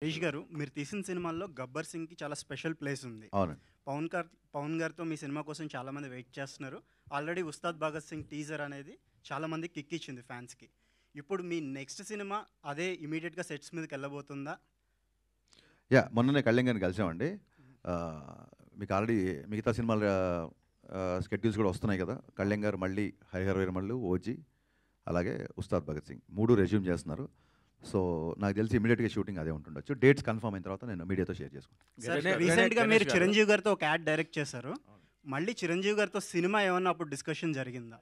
హరీష్ గారు, మీరు తీసిన సినిమాల్లో 'గబ్బర్ సింగ్'కి చాలా స్పెషల్ ప్లేస్ ఉంది. అవునండి. పవన్ గారితో మీ సినిమా కోసం చాలామంది వెయిట్ చేస్తున్నారు. ఆల్రెడీ 'ఉస్తాద్ భగత్ సింగ్' టీజర్ అనేది చాలామంది కిక్ ఇచ్చింది ఫ్యాన్స్కి. ఇప్పుడు మీ నెక్స్ట్ సినిమా అదే ఇమీడియట్గా సెట్స్ మీదకి వెళ్ళబోతుందా? మొన్ననే కళ్యాణ్ గారిని కలిసామండి. మీకు ఆల్రెడీ మిగతా సినిమాల స్కెడ్యూల్స్ కూడా వస్తున్నాయి కదా. కళ్యాణ్ గారు మళ్ళీ హరిహర వీరమల్లు, ఓజీ, అలాగే ఉస్తాద్ భగత్ సింగ్ 3 రెజ్యూమ్ చేస్తున్నారు. సో నాకు తెలిసి ఇమీడియట్గా షూటింగ్ అదే ఉంటుండొచ్చు. డేట్స్ కన్ఫర్మ్ అయిన తర్వాత నేను మీడియాతో షేర్ చేసుకుంటాను. రీసెంట్గా మీరు చిరంజీవి గారితో ఒక యాడ్ డైరెక్ట్ చేశారు. మళ్ళీ చిరంజీవి గారితో సినిమా ఏమన్నా అప్పుడు డిస్కషన్ జరిగిందా?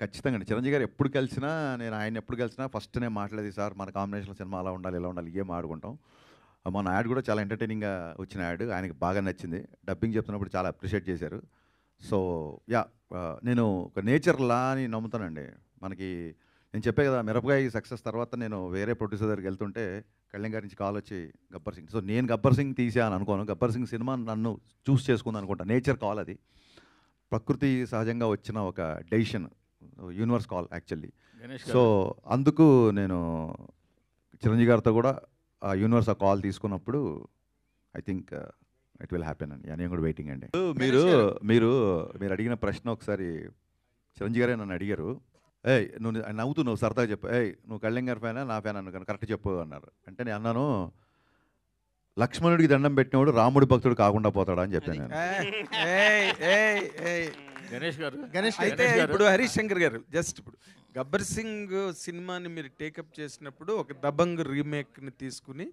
ఖచ్చితంగా అండి. చిరంజీవి గారు ఎప్పుడు కలిసినా, నేను ఆయన ఎప్పుడు కలిసినా ఫస్ట్ నేను మాట్లాడేది, సార్ మన కాంబినేషన్ సినిమా అలా ఉండాలి, ఇలా ఉండాలి, ఏం ఆడుకుంటాం. మన యాడ్ కూడా చాలా ఎంటర్టైనింగ్గా వచ్చిన యాడ్, ఆయనకి బాగా నచ్చింది. డబ్బింగ్ చెప్తున్నప్పుడు చాలా అప్రిషియేట్ చేశారు. సో నేను ఒక నేచర్ లా అని నమ్ముతానండి. మనకి నేను చెప్పే కదా, మిరపకాయ సక్సెస్ తర్వాత నేను వేరే ప్రొడ్యూసర్ దగ్గరికి వెళ్తుంటే కళ్యాణ్ గారి నుంచి కాల్ వచ్చి గబ్బర్ సింగ్. సో నేను గబ్బర్ సింగ్ తీసా అని అనుకోను. గబ్బర్ సింగ్ సినిమా నన్ను చూస్ చేసుకుంది అనుకుంటా. నేచర్ కాల్ అది, ప్రకృతి సహజంగా వచ్చిన ఒక decision, universe call actually. So అందుకు నేను చిరంజీవి గారితో కూడా ఆ యూనివర్స్ ఆ కాల్ తీసుకున్నప్పుడు I think it will happen అండి. నేను కూడా వెయిటింగ్ అండి. మీరు అడిగిన ప్రశ్న ఒకసారి చిరంజీవి గారే నన్ను అడిగారు. నువ్వు నవ్వుతున్నావు, సరదాగా చెప్పు, నువ్వు కళ్యాణ్ గారి ఫ్యానా నా ఫ్యాన్ అన్న కరెక్ట్ చెప్పు అన్నారు. అంటే నేను అన్నాను, లక్ష్మణుడికి దండం పెట్టినవాడు రాముడి భక్తుడు కాకుండా పోతాడా అని చెప్పాను నేను. గణేష్ అయితే ఇప్పుడు హరీష్ శంకర్ గారు జస్ట్ ఇప్పుడు గబ్బర్ సింగ్ సినిమాని మీరు టేకప్ చేసినప్పుడు ఒక దబంగ్ రీమేక్ని తీసుకుని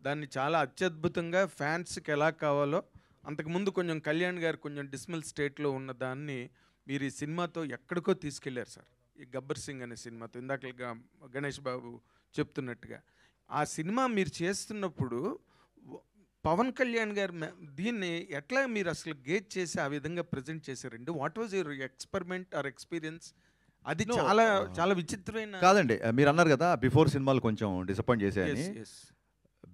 దాన్ని చాలా అత్యద్భుతంగా ఫ్యాన్స్కి ఎలా కావాలో, అంతకుముందు కొంచెం కళ్యాణ్ గారు కొంచెం డిస్మల్ స్టేట్లో ఉన్న దాన్ని మీరు ఈ సినిమాతో ఎక్కడికో తీసుకెళ్లారు సార్. ఈ గబ్బర్ సింగ్ అనే సినిమాతో ఇందాక గణేష్ బాబు చెప్తున్నట్టుగా ఆ సినిమా మీరు చేస్తున్నప్పుడు పవన్ కళ్యాణ్ గారు దీన్ని ఎట్లా మీరు అసలు గేజ్ చేసి ఆ విధంగా ప్రజెంట్ చేశారండి? What was your experiment are experience? అది చాలా చాలా విచిత్రమైన కాదండి. మీరు అన్నారు కదా బిఫోర్ సినిమాలు కొంచెం డిసప్పాయింట్ చేశాయని.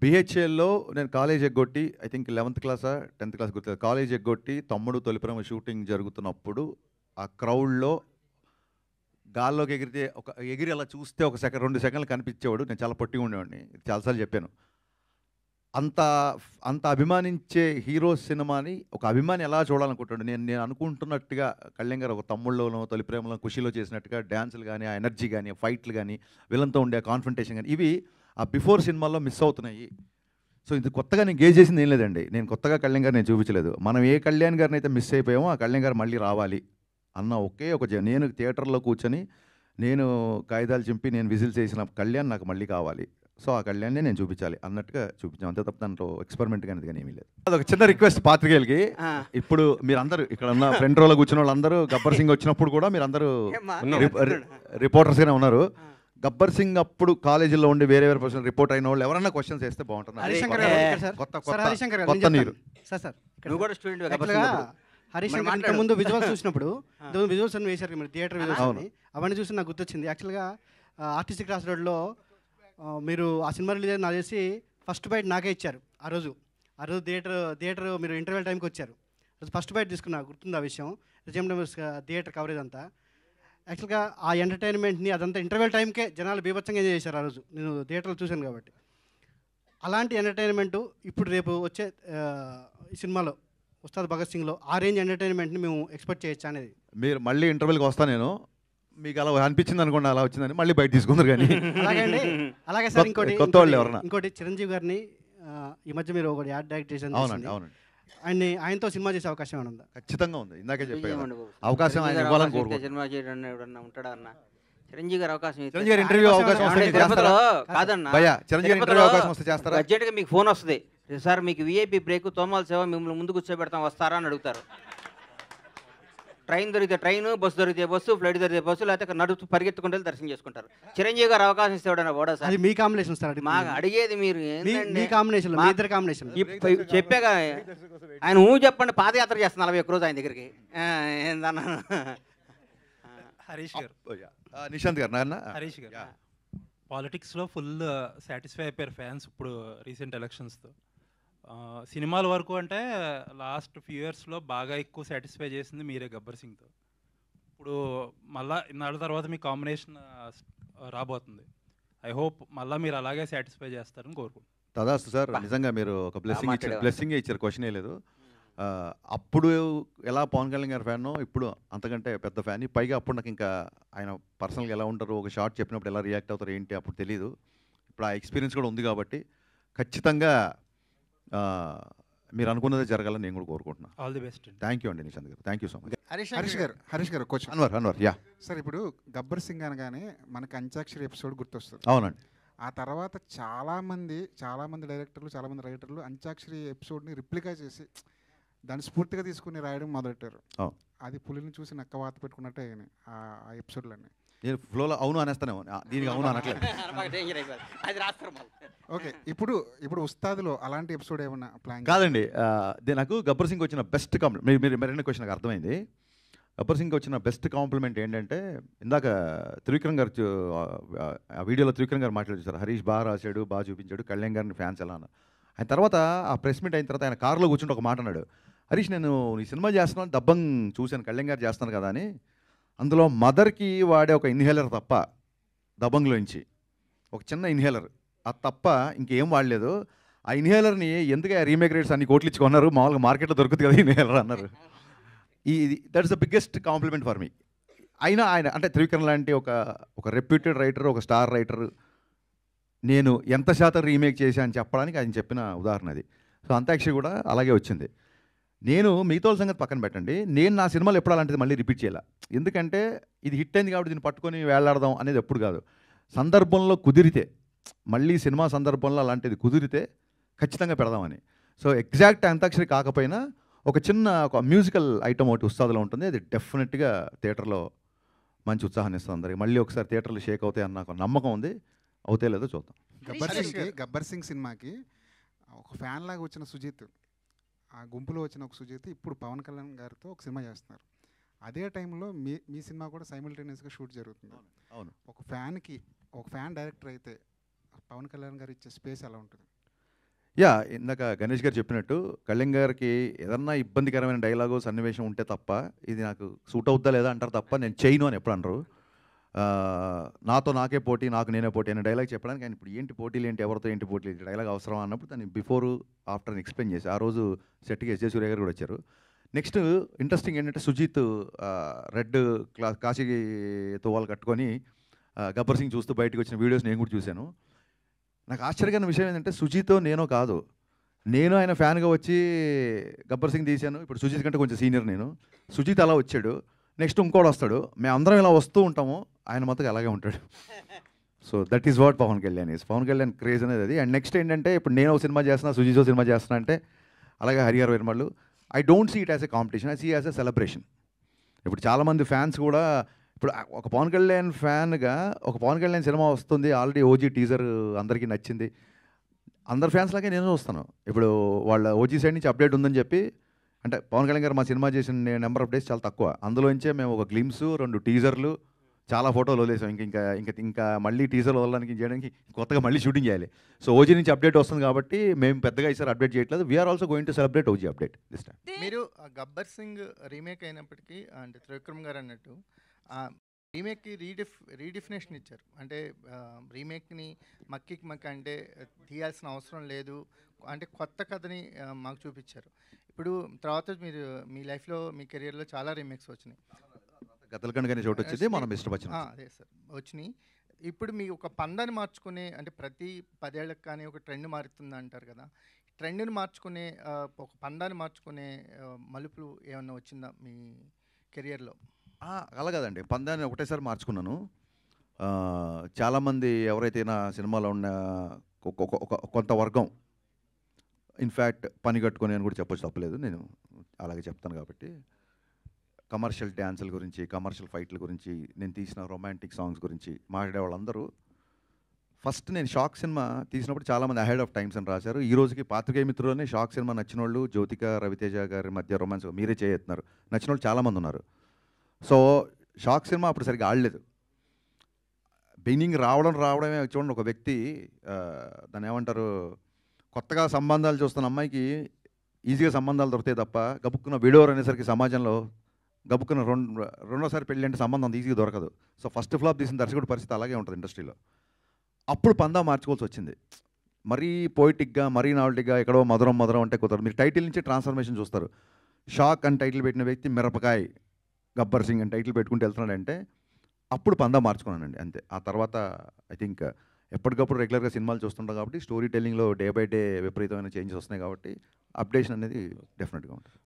బిహెచ్ఎల్లో నేను కాలేజ్ ఎగ్గొట్టి, ఐ థింక్ 11th క్లాసా 10th క్లాస్ గుర్తు, కాలేజ్ ఎగ్గొట్టి తమ్ముడు తొలిప్రేమ షూటింగ్ జరుగుతున్నప్పుడు ఆ క్రౌడ్లో గాల్లోకి ఎగిరి అలా చూస్తే 2 సెకండ్లు కనిపించేవాడు. నేను చాలా పొట్టిగా ఉండేవాడిని, చాలాసార్లు చెప్పాను. అంత అభిమానించే హీరో సినిమాని ఒక అభిమాని ఎలా చూడాలనుకుంటాడు? నేను అనుకుంటున్నట్టుగా కళ్యాణ్ గారు ఒక తమ్ముళ్ళలోనో తొలిప్రేమలో ఖుషిలో చేసినట్టుగా డ్యాన్సులు కానీ, ఆ ఎనర్జీ కానీ, ఫైట్లు కానీ, విలన్తో ఉండే కాన్ఫ్రంటేషన్ కానీ, ఇవి ఆ బిఫోర్ సినిమాల్లో మిస్ అవుతున్నాయి. సో ఇది కొత్తగా నేను గేజ్ చేసింది ఏం లేదండి. నేను కొత్తగా కళ్యాణ్ గారు నేను చూపించలేదు. మనం ఏ కళ్యాణ్ గారిని అయితే మిస్ అయిపోయామో ఆ కళ్యాణ్ గారు మళ్ళీ రావాలి అన్న ఒకే నేను థియేటర్లో కూర్చొని నేను కాగితాలు చింపి నేను విజిల్ చేసిన కళ్యాణ్ నాకు మళ్ళీ కావాలి. సో ఆ కళ్యాణ్నే నేను చూపించాలి అన్నట్టుగా చూపించాం. అంతే తప్ప దాంట్లో ఎక్స్పెరిమెంట్ కానీ ఏమీ లేదు. అదొక చిన్న రిక్వెస్ట్ పాత్రికేయులకి. ఇప్పుడు మీరందరూ ఇక్కడ ఉన్న ఫ్రంట్ రోలో కూర్చున్న వాళ్ళందరూ గబ్బర్ సింగ్ వచ్చినప్పుడు కూడా మీరందరూ రిపోర్టర్స్గానే ఉన్నారు. గబ్బర్ సింగ్ అప్పుడు కాలేజీలో ఉండి వేరే పర్సన్ రిపోర్ట్ అయిన వాళ్ళు ఎవరన్నా క్వశ్చన్స్ వేస్తే బాగుంటుంది. కొత్త నీరు హరీష్ శంకర్ ముందు విజువల్స్ చూసినప్పుడు విజువల్స్ అన్ని వేశారు మీరు, థియేటర్ విజువల్స్ అని. అవన్నీ చూసి నాకు గుర్తొచ్చింది. యాక్చువల్గా ఆర్టిస్టిక్ క్రాస్ రోడ్లో మీరు ఆ సినిమా రిలీజ్ నాకు చేసి ఫస్ట్ బైట్ నాకే ఇచ్చారు. ఆ రోజు థియేటర్ మీరు ఇంటర్వెల్ టైంకి వచ్చారు. ఫస్ట్ బైట్ తీసుకున్నా, గుర్తుంది ఆ విషయం. థియేటర్ కవరేజ్ అంతా యాక్చువల్గా ఆ ఎంటర్టైన్మెంట్ని అదంతా ఇంటర్వెల్ టైంకే జనాలు బీభత్సంగా ఎంజాయ్ చేశారు ఆ రోజు. నేను థియేటర్లో చూశాను కాబట్టి. అలాంటి ఎంటర్టైన్మెంటు ఇప్పుడు రేపు వచ్చే ఈ సినిమాలో ఉస్తాద్ భగత్ సింగ్లో ఆ రేంజ్ ఎంటర్టైన్మెంట్ని మేము ఎక్స్పెక్ట్ చేయొచ్చా అనేది. మీరు మళ్ళీ ఇంటర్వెల్కి వస్తాను నేను, మీకు అలా అనిపించింది అనుకోండి, అలా వచ్చిందని మళ్ళీ బయట తీసుకుందరు కానీ. అలాగే సార్ ఇంకోటి చిరంజీవి గారిని ఈ మధ్య మీరు ఒకటి యాడ్ డైరెక్ట్ చేశారు. అవునండి. ఆయనతో సినిమా చేసే అవకాశం ఏమైనా ఉందా? ఖచ్చితంగా ఉంది. ఇందాకే చెప్పాను, అవకాశం ఆయన ఇవ్వాలని కోరుకుంటున్నాను. సినిమా చేయడం ఎవడన్నా ఉంటాడా అన్న? చిరంజీవి గారు అవకాశం చిరంజీవి గారి ఇంటర్వ్యూ అవకాశం వస్తే కాదన్నా, చిరంజీవి ఇంటర్వ్యూ అవకాశం వస్తే చేస్తారా? బడ్జెట్గా మీకు ఫోన్ వస్తుంది, సార్ మీకు విఐపి బ్రేక్ తోమాల సేవ మిమ్మల్ని ముందు కూర్చోబెడతాం వస్తారా అని అడుగుతారు. ట్రైన్ దొరికితే ట్రైన్, బస్సు దొరికితే బస్సు, ఫ్లైట్ దొరికితే బస్సు, లేకపోతే నడుస్తూ పరిగెత్తుకుంటే దర్శనం చేసుకుంటారు. చిరంజీవి గారు అవకాశం ఇస్తాడన్నా పోడా సార్? మీ కాంబినేషన్ సార్, మాకు అడిగేది మీరు చెప్పాక ఆయన చెప్పండి. పాదయాత్ర చేస్తాను 41 రోజు ఆయన దగ్గరికి. ఏందన్నా హరీష్ గారు, నిశాంత్ గారు, హరీష్ గారు పాలిటిక్స్లో ఫుల్ సాటిస్ఫై అయిపోయారు ఫ్యాన్స్ ఇప్పుడు రీసెంట్ ఎలక్షన్స్తో. సినిమాల వరకు అంటే లాస్ట్ ఫ్యూ ఇయర్స్లో బాగా ఎక్కువ సాటిస్ఫై చేసింది మీరే గబ్బర్ సింగ్తో. ఇప్పుడు మళ్ళీ ఇన్నాళ్ళ తర్వాత మీ కాంబినేషన్ రాబోతుంది. ఐ హోప్ మళ్ళీ మీరు అలాగే సాటిస్ఫై చేస్తారని కోరుకుంటున్నాను. తదాస్తు సార్, నిజంగా మీరు ఒక బ్లెస్సింగ్ ఇచ్చారు, మాట్లాడేవా? బ్లెస్సింగ్ ఇచ్చారు, క్వశ్చనే లేదు. అప్పుడు ఎలా పవన్ కళ్యాణ్ గారి ఫ్యానో ఇప్పుడు అంతకంటే పెద్ద ఫ్యాన్. పైగా అప్పుడు నాకు ఇంకా ఆయన పర్సనల్గా ఎలా ఉంటారు, ఒక షార్ట్ చెప్పినప్పుడు ఎలా రియాక్ట్ అవుతారు ఏంటి అప్పుడు తెలియదు. ఇప్పుడు ఆ ఎక్స్పీరియన్స్ కూడా ఉంది కాబట్టి ఖచ్చితంగా మీరు అనుకున్నదే జరగాలని నేను కూడా కోరుకుంటున్నాను. All the best. Thank you అండి నిశాంత్ గారు, thank you so much. Harish గారు క్వశ్చన్. అన్వర్ యా సార్, ఇప్పుడు గబ్బర్ సింగ్ అనగానే మనకి అంత్యాక్షరి ఎపిసోడ్ గుర్తొస్తుంది. అవునండి. ఆ తర్వాత చాలామంది డైరెక్టర్లు, చాలామంది రైటర్లు అంత్యాక్షరి ఎపిసోడ్ని రిప్లికా చేసి దాన్ని స్ఫూర్తిగా తీసుకుని రాయడం మొదలెట్టారు. అవును. అది పులిని చూసి నక్క వాత పెట్టుకున్నట్టే అయినాయి ఆ ఎపిసోడ్లన్నీ. నేను ఫ్లోలో అవును అనేస్తానే, దీనికి అవును అనట్లేదు. అది రాస్తారు మళ్ళీ. ఓకే, ఇప్పుడు ఉస్తాదులో అలాంటి ఎపిసోడ్ ఏమన్నా ప్లాన్? కాదండి, నాకు గబ్బర్ సింగ్ వచ్చిన బెస్ట్ కాంప్లిమెంట్, మీరు మరిన్న క్వశ్చన్ నాకు అర్థమైంది. గబ్బర్ సింగ్ వచ్చిన బెస్ట్ కాంప్లిమెంట్ ఏంటంటే, ఇందాక త్రివిక్రమ్ గారు ఆ వీడియోలో త్రివిక్రమ్ గారు మాట్లాడుతారు, హరీష్ బాగా రాశాడు, బాగా చూపించాడు, కళ్యాణ్ గారిని ఫ్యాన్స్ ఎలా అన్నారు. ఆయన తర్వాత ఆ ప్రెస్ మీట్ అయిన తర్వాత ఆయన కారులో కూర్చుంటే ఒక మాట అన్నాడు, హరీష్ నేను ఈ సినిమా చేస్తున్నాను, దబ్బంగ్ చూశాను, కళ్యాణ్ గారు చేస్తున్నాను కదా అని. అందులో మదర్కి వాడే ఒక ఇన్హేలర్ తప్ప, దబంగ్లోంచి ఒక చిన్న ఇన్హేలర్, అది తప్ప ఇంకేం వాడలేదు. ఆ ఇన్హేలర్ని ఎందుకు రీమేక్ రేట్స్ అన్ని కోట్లు ఇచ్చి కొన్నారు, మామూలుగా మార్కెట్లో దొరుకుతుంది కదా ఇన్హేలర్ అన్నారు. That is the biggest compliment for me. అయినా ఆయన అంటే త్రివిక్రమ్ లాంటి ఒక రెప్యూటెడ్ రైటర్, ఒక స్టార్ రైటర్, నేను ఎంత శాతం రీమేక్ చేశాను అని చెప్పడానికి ఆయన చెప్పిన ఉదాహరణ అది. సో అంత్యాక్షరి కూడా అలాగే వచ్చింది. నేను మిగతా సంగతి పక్కన పెట్టండి, నేను నా సినిమాలు ఎప్పుడు అలాంటిది మళ్ళీ రిపీట్ చేయాల. ఎందుకంటే ఇది హిట్ అయింది కాబట్టి దీన్ని పట్టుకొని వేలాడదాం అనేది ఎప్పుడు కాదు. సందర్భంలో కుదిరితే, మళ్ళీ సినిమా సందర్భంలో అలాంటిది కుదిరితే ఖచ్చితంగా పెడదామని. సో ఎగ్జాక్ట్ అంత్యాక్షరి కాకపోయినా ఒక మ్యూజికల్ ఐటమ్ ఒకటి ఉత్సాహంలో ఉంటుంది, అది డెఫినెట్గా థియేటర్లో మంచి ఉత్సాహాన్ని ఇస్తుంది అందరికి. మళ్ళీ ఒకసారి థియేటర్లు షేక్ అవుతాయి అన్న ఒక నమ్మకం ఉంది, అవుతే లేదో చూద్దాం. గబ్బర్ సింగ్ సినిమాకి ఒక ఫ్యాన్ లాగా వచ్చిన సుజిత్, ఆ గుంపులో వచ్చిన ఒక సుజిత్ ఇప్పుడు పవన్ కళ్యాణ్ గారితో ఒక సినిమా చేస్తున్నారు. అదే టైంలో మీ సినిమా కూడా సైమిల్టేనియస్గా షూట్ జరుగుతుంది. అవును. ఒక ఫ్యాన్ డైరెక్టర్ అయితే పవన్ కళ్యాణ్ గారు ఇచ్చే స్పేస్ ఎలా ఉంటుంది? యా, ఇందాక గణేష్ గారు చెప్పినట్టు కళ్యాణ్ గారికి ఏదన్నా ఇబ్బందికరమైన డైలాగు సన్నివేశం ఉంటే తప్ప, ఇది నాకు సూట్ అవుద్దా లేదా అంటారు తప్ప నేను చేయను అని ఎప్పుడు అనరు. నాతో నాకే పోటీ, నాకు నేనే పోటీ అనే డైలాగ్ చెప్పడానికి ఆయన ఇప్పుడు ఏంటి పోటీలు ఏంటి, ఎవరితో ఏంటి పోటీలు, డైలాగ్ అవసరం అన్నప్పుడు దాన్ని బిఫోర్ ఆఫ్టర్ ఎక్స్ప్లెయిన్ చేసి ఆ రోజు సెట్కి ఎస్జే సూర్య గారు కూడా వచ్చారు. నెక్స్ట్ ఇంట్రెస్టింగ్ ఏంటంటే సుజిత్ రెడ్ కాశీ తువ్వాలు కట్టుకొని గబ్బర్ సింగ్ చూస్తూ బయటకు వచ్చిన వీడియోస్ నేను కూడా చూశాను. నాకు ఆశ్చర్యకరమైన విషయం ఏంటంటే సుజిత్ నేనో కాదు, నేను ఆయన ఫ్యాన్గా వచ్చి గబ్బర్ సింగ్ తీశాను. ఇప్పుడు సుజిత్ కంటే కొంచెం సీనియర్ నేను. సుజిత్ అలా వచ్చాడు, నెక్స్ట్ ఇంకోటి వస్తాడు, మేమందరం ఇలా వస్తూ ఉంటాము, ఆయన మొత్తం అలాగే ఉంటాడు. So that is what Pawan Kalyan craze అనేది అది. అండ్ నెక్స్ట్ ఏంటంటే ఇప్పుడు నేను ఒక సినిమా చేస్తున్నా, సుజిత్ సినిమా చేస్తున్నా అంటే, అలాగే Harihara Veeramallu, I don't see it as a competition, I see as a celebration. ఇప్పుడు చాలామంది ఫ్యాన్స్ కూడా ఇప్పుడు ఒక పవన్ కళ్యాణ్ ఫ్యాన్గా ఒక పవన్ కళ్యాణ్ సినిమా వస్తుంది, ఆల్రెడీ ఓజీ టీజర్ అందరికీ నచ్చింది, అందరు ఫ్యాన్స్ లాగే నేను వస్తాను. ఇప్పుడు వాళ్ళ ఓజీ సైడ్ నుంచి అప్డేట్ ఉందని చెప్పి, అంటే పవన్ కళ్యాణ్ గారు మా సినిమా చేసిన నెంబర్ ఆఫ్ డేస్ చాలా తక్కువ, అందులోంచే మేము ఒక గ్లిమ్స్, 2 టీజర్లు, చాలా ఫోటోలు వదిలేసాం. ఇంకా మళ్ళీ టీజర్లు వదలడానికి చేయడానికి కొత్తగా మళ్ళీ షూటింగ్ చేయాలి. సో ఓజీ నుంచి అప్డేట్ వస్తుంది కాబట్టి మేము పెద్దగా ఈసారి అప్డేట్ చేయట్లేదు. We are also going to celebrate OG update this time. మీరు గబ్బర్ సింగ్ రీమేక్ అయినప్పటికీ అంటే త్రివిక్రమ్ గారు అన్నట్టు రీమేక్కి రీడిఫినేషన్ ఇచ్చారు. అంటే రీమేక్ని మక్కి అంటే తీయాల్సిన అవసరం లేదు, అంటే కొత్త కథని మాకు చూపించారు. ఇప్పుడు తర్వాత మీరు మీ లైఫ్లో మీ కెరియర్లో చాలా రీమేక్స్ వచ్చినాయి. గతలకండ కానీ చోటు వచ్చింది, మనం ఇష్టపచ్చిన అదే సార్ వచ్చినాయి. ఇప్పుడు మీ ఒక పందాన్ని మార్చుకునే, అంటే ప్రతి 10 ఏళ్ళకి కానీ ఒక ట్రెండ్ మారుతుంది అంటారు కదా, ట్రెండ్ని మార్చుకునే ఒక పందాన్ని మార్చుకునే మలుపులు ఏమన్నా వచ్చిందా మీ కెరియర్లో? అలా కదండి, పందాన్ని ఒకటేసారి మార్చుకున్నాను. చాలామంది ఎవరైతే నా సినిమాలో ఉన్న కొంత వర్గం, ఇన్ఫ్యాక్ట్ పని కట్టుకొని అని కూడా చెప్పొచ్చు, తప్పలేదు, నేను అలాగే చెప్తాను కాబట్టి, కమర్షియల్ డ్యాన్సుల గురించి, కమర్షియల్ ఫైట్ల గురించి, నేను తీసిన రొమాంటిక్ సాంగ్స్ గురించి మాట్లాడే వాళ్ళందరూ ఫస్ట్ నేను షాక్ సినిమా తీసినప్పుడు చాలామంది అహెడ్ ఆఫ్ టైమ్స్ అని రాశారు. ఈ రోజుకి పాత్రికేయ మిత్రులోనే షాక్ సినిమా నచ్చిన వాళ్ళు, జ్యోతిక రవితేజ గారి మధ్య రొమాన్స్ మీరే చేస్తున్నారు, నచ్చిన వాళ్ళు చాలామంది ఉన్నారు. సో షాక్ సినిమా అప్పుడు సరిగ్గా ఆడలేదు. బిగినింగ్ రావడమే చూడండి, ఒక వ్యక్తి దాన్ని ఏమంటారు, కొత్తగా సంబంధాలు చూస్తున్న అమ్మాయికి ఈజీగా సంబంధాలు దొరుకుతాయి తప్ప, గబుక్కున్న విడోర్ అనేసరికి సమాజంలో గబుక్కున్న రెండోసారి పెళ్ళి అంటే సంబంధం అంత ఈజీగా దొరకదు. సో ఫస్ట్ ఫ్లాప్ తీసిన దర్శకుడి పరిస్థితి అలాగే ఉంటుంది ఇండస్ట్రీలో. అప్పుడు పందా మార్చుకోవాల్సి వచ్చింది. మరీ పోయిటిక్గా మరీ నావల్టీగా ఎక్కడో మధురం మధురం అంటే కుదరదు. మీరు టైటిల్ నుంచి ట్రాన్స్ఫర్మేషన్ చూస్తారు. షాక్ అని టైటిల్ పెట్టిన వ్యక్తి మిరపకాయ్ గబ్బర్ సింగ్ అని టైటిల్ పెట్టుకుంటూ వెళ్తున్నాడంటే అప్పుడు పందా మార్చుకున్నానండి అంతే. ఆ తర్వాత ఐ థింక్ ఎప్పటికప్పుడు రెగ్యులర్గా సినిమాలు చూస్తుంటాం కాబట్టి స్టోరీ టెల్లింగ్లో డే బై డే విపరీతమైన చేంజెస్ వస్తున్నాయి కాబట్టి అప్డేషన్ అనేది డెఫినెట్గా ఉంటుంది.